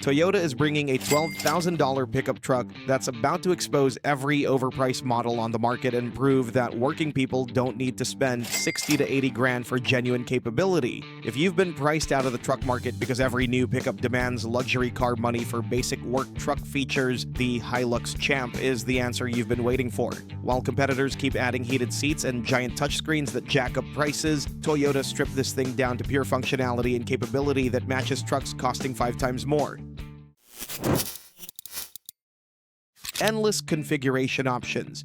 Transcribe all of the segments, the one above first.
Toyota is bringing a $12,000 pickup truck that's about to expose every overpriced model on the market and prove that working people don't need to spend 60 to 80 grand for genuine capability. If you've been priced out of the truck market because every new pickup demands luxury car money for basic work truck features, the Hilux Champ is the answer you've been waiting for. While competitors keep adding heated seats and giant touchscreens that jack up prices, Toyota stripped this thing down to pure functionality and capability that matches trucks costing 5 times more. Endless configuration options.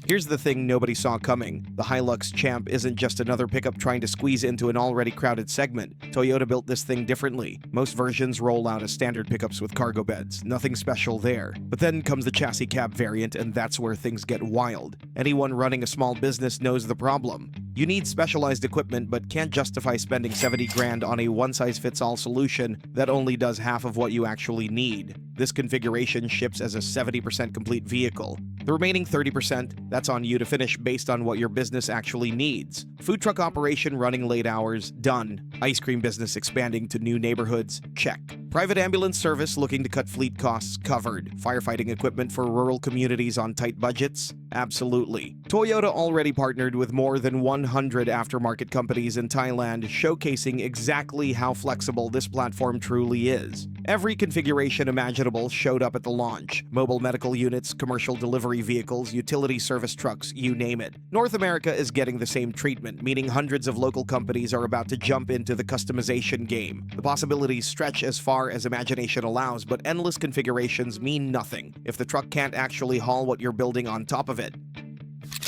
Here's the thing nobody saw coming. The Hilux Champ isn't just another pickup trying to squeeze into an already crowded segment. Toyota built this thing differently. Most versions roll out as standard pickups with cargo beds. Nothing special there. But then comes the chassis cab variant, and that's where things get wild. Anyone running a small business knows the problem. You need specialized equipment but can't justify spending 70 grand on a one-size-fits-all solution that only does half of what you actually need. This configuration ships as a 70% complete vehicle. The remaining 30%, that's on you to finish based on what your business actually needs. Food truck operation running late hours, done. Ice cream business expanding to new neighborhoods, check. Private ambulance service looking to cut fleet costs, covered. Firefighting equipment for rural communities on tight budgets, absolutely. Toyota already partnered with more than 100 aftermarket companies in Thailand, showcasing exactly how flexible this platform truly is. Every configuration imaginable showed up at the launch. Mobile medical units, commercial delivery vehicles, utility service trucks, you name it. North America is getting the same treatment, meaning hundreds of local companies are about to jump into the customization game. The possibilities stretch as far as imagination allows, but endless configurations mean nothing if the truck can't actually haul what you're building on top of it.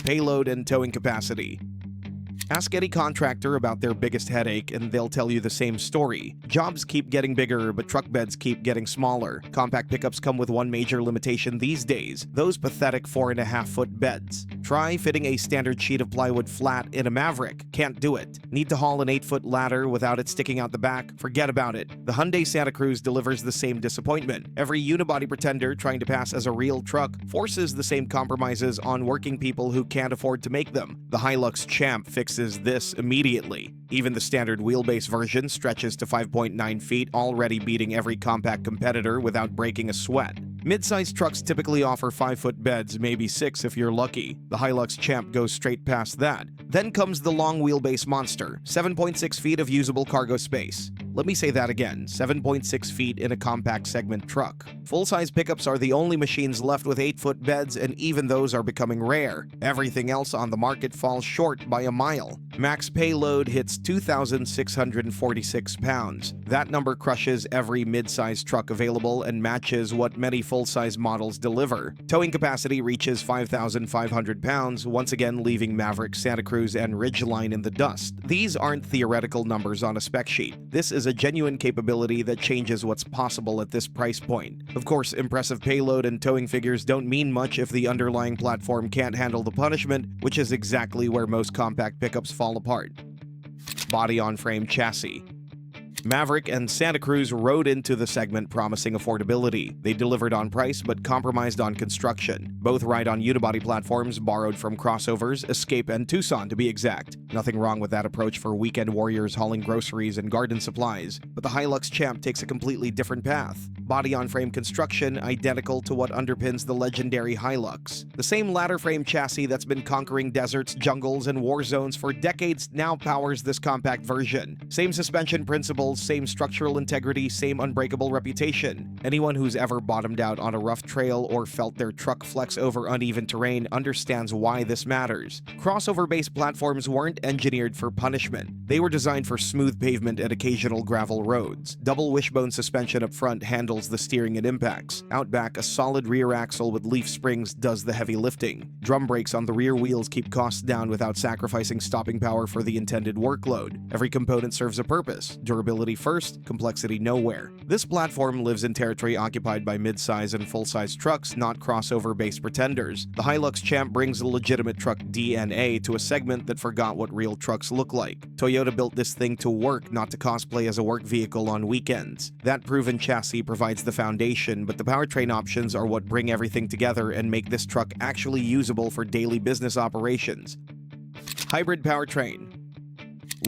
Payload and towing capacity. Ask any contractor about their biggest headache and they'll tell you the same story. Jobs keep getting bigger, but truck beds keep getting smaller. Compact pickups come with one major limitation these days, those pathetic 4.5-foot beds. Try fitting a standard sheet of plywood flat in a Maverick. Can't do it. Need to haul an 8-foot ladder without it sticking out the back? Forget about it. The Hyundai Santa Cruz delivers the same disappointment. Every unibody pretender trying to pass as a real truck forces the same compromises on working people who can't afford to make them. The Hilux Champ fixes this immediately. Even the standard wheelbase version stretches to 5.9 feet, already beating every compact competitor without breaking a sweat. Mid-sized trucks typically offer 5-foot beds, maybe 6 if you're lucky. The Hilux Champ goes straight past that. Then comes the long wheelbase monster, 7.6 feet of usable cargo space. Let me say that again, 7.6 feet in a compact segment truck. Full-size pickups are the only machines left with 8-foot beds, and even those are becoming rare. Everything else on the market falls short by a mile. Max payload hits 2,646 pounds. That number crushes every mid-size truck available and matches what many full-size models deliver. Towing capacity reaches 5,500 pounds, once again leaving Maverick, Santa Cruz, and Ridgeline in the dust. These aren't theoretical numbers on a spec sheet. This is a genuine capability that changes what's possible at this price point. Of course, impressive payload and towing figures don't mean much if the underlying platform can't handle the punishment, which is exactly where most compact pickups fall apart. Body-on-frame chassis. Maverick and Santa Cruz rode into the segment promising affordability. They delivered on price but compromised on construction. Both ride on unibody platforms borrowed from crossovers, Escape and Tucson to be exact. Nothing wrong with that approach for weekend warriors hauling groceries and garden supplies, but the Hilux Champ takes a completely different path. Body-on-frame construction identical to what underpins the legendary Hilux. The same ladder frame chassis that's been conquering deserts, jungles, and war zones for decades now powers this compact version. Same suspension principles, same structural integrity, same unbreakable reputation. Anyone who's ever bottomed out on a rough trail or felt their truck flex over uneven terrain understands why this matters. Crossover-based platforms weren't engineered for punishment. They were designed for smooth pavement and occasional gravel roads. Double wishbone suspension up front handles the steering and impacts. Out back, a solid rear axle with leaf springs does the heavy lifting. Drum brakes on the rear wheels keep costs down without sacrificing stopping power for the intended workload. Every component serves a purpose. Durability first, complexity nowhere. This platform lives in territory occupied by mid-size and full-size trucks, not crossover-based pretenders. The Hilux Champ brings a legitimate truck DNA to a segment that forgot what real trucks look like. Toyota built this thing to work, not to cosplay as a work vehicle on weekends. That proven chassis provides the foundation, but the powertrain options are what bring everything together and make this truck actually usable for daily business operations. Hybrid powertrain.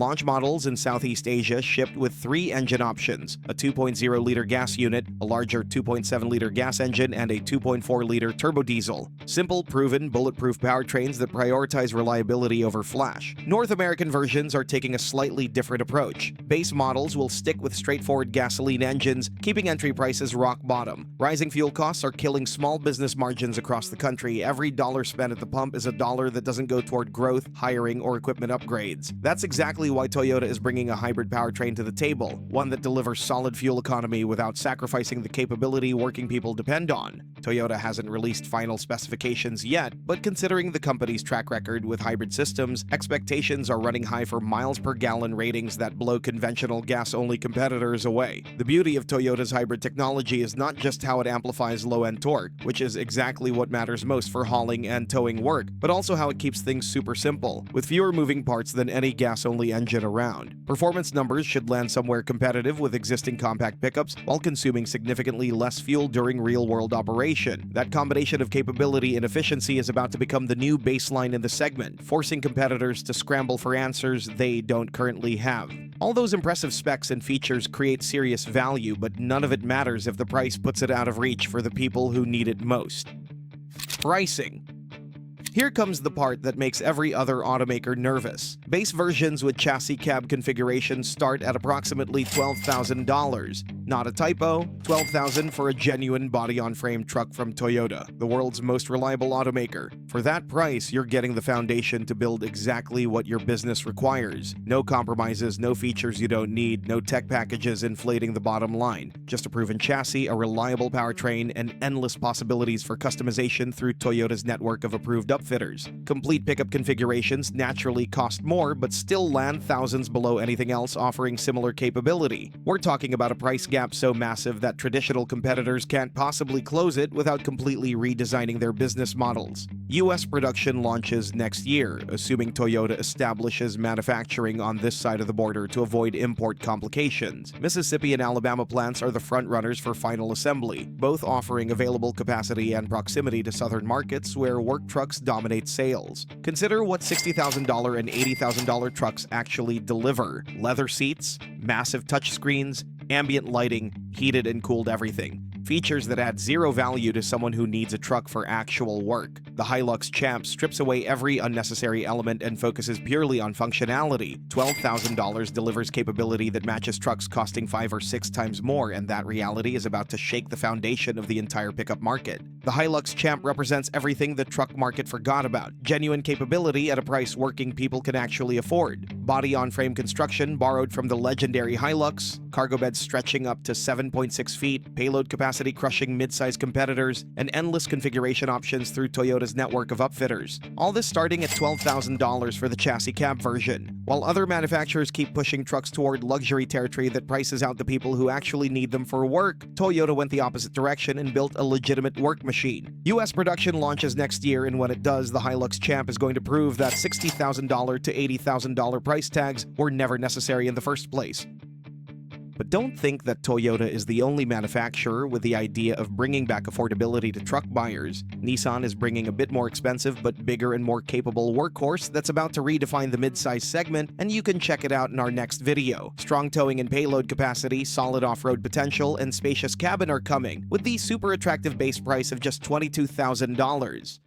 Launch models in Southeast Asia shipped with 3 engine options: a 2.0-liter gas unit, a larger 2.7-liter gas engine, and a 2.4-liter turbo diesel. Simple, proven, bulletproof powertrains that prioritize reliability over flash. North American versions are taking a slightly different approach. Base models will stick with straightforward gasoline engines, keeping entry prices rock bottom. Rising fuel costs are killing small business margins across the country. Every dollar spent at the pump is a dollar that doesn't go toward growth, hiring, or equipment upgrades. That's exactly why Toyota is bringing a hybrid powertrain to the table, one that delivers solid fuel economy without sacrificing the capability working people depend on. Toyota hasn't released final specifications yet, but considering the company's track record with hybrid systems, expectations are running high for miles per gallon ratings that blow conventional gas-only competitors away. The beauty of Toyota's hybrid technology is not just how it amplifies low-end torque, which is exactly what matters most for hauling and towing work, but also how it keeps things super simple, with fewer moving parts than any gas-only engine around. Performance numbers should land somewhere competitive with existing compact pickups while consuming significantly less fuel during real-world operation. That combination of capability and efficiency is about to become the new baseline in the segment, forcing competitors to scramble for answers they don't currently have. All those impressive specs and features create serious value, but none of it matters if the price puts it out of reach for the people who need it most. Pricing. Here comes the part that makes every other automaker nervous. Base versions with chassis cab configurations start at approximately $12,000. Not a typo, $12,000 for a genuine body-on-frame truck from Toyota, the world's most reliable automaker. For that price, you're getting the foundation to build exactly what your business requires. No compromises, no features you don't need, no tech packages inflating the bottom line. Just a proven chassis, a reliable powertrain, and endless possibilities for customization through Toyota's network of approved upfitters. Complete pickup configurations naturally cost more, but still land thousands below anything else offering similar capability. We're talking about a price gap so massive that traditional competitors can't possibly close it without completely redesigning their business models. U.S. production launches next year, assuming Toyota establishes manufacturing on this side of the border to avoid import complications. Mississippi and Alabama plants are the front runners for final assembly, both offering available capacity and proximity to southern markets where work trucks dominate sales. Consider what $60,000 and $80,000 trucks actually deliver: leather seats, massive touchscreens, ambient lighting, heated and cooled everything. Features that add zero value to someone who needs a truck for actual work. The Hilux Champ strips away every unnecessary element and focuses purely on functionality. $12,000 delivers capability that matches trucks costing 5 or 6 times more, and that reality is about to shake the foundation of the entire pickup market. The Hilux Champ represents everything the truck market forgot about: genuine capability at a price working people can actually afford. Body-on-frame construction borrowed from the legendary Hilux, cargo beds stretching up to 7.6 feet, payload capacity crushing mid-size competitors, and endless configuration options through Toyota's network of upfitters. All this starting at $12,000 for the chassis cab version. While other manufacturers keep pushing trucks toward luxury territory that prices out the people who actually need them for work, Toyota went the opposite direction and built a legitimate work machine. U.S. production launches next year, and when it does, the Hilux Champ is going to prove that $60,000 to $80,000 price tags were never necessary in the first place. But don't think that Toyota is the only manufacturer with the idea of bringing back affordability to truck buyers. Nissan is bringing a bit more expensive but bigger and more capable workhorse that's about to redefine the mid-size segment, and you can check it out in our next video. Strong towing and payload capacity, solid off-road potential, and spacious cabin are coming, with the super attractive base price of just $22,000.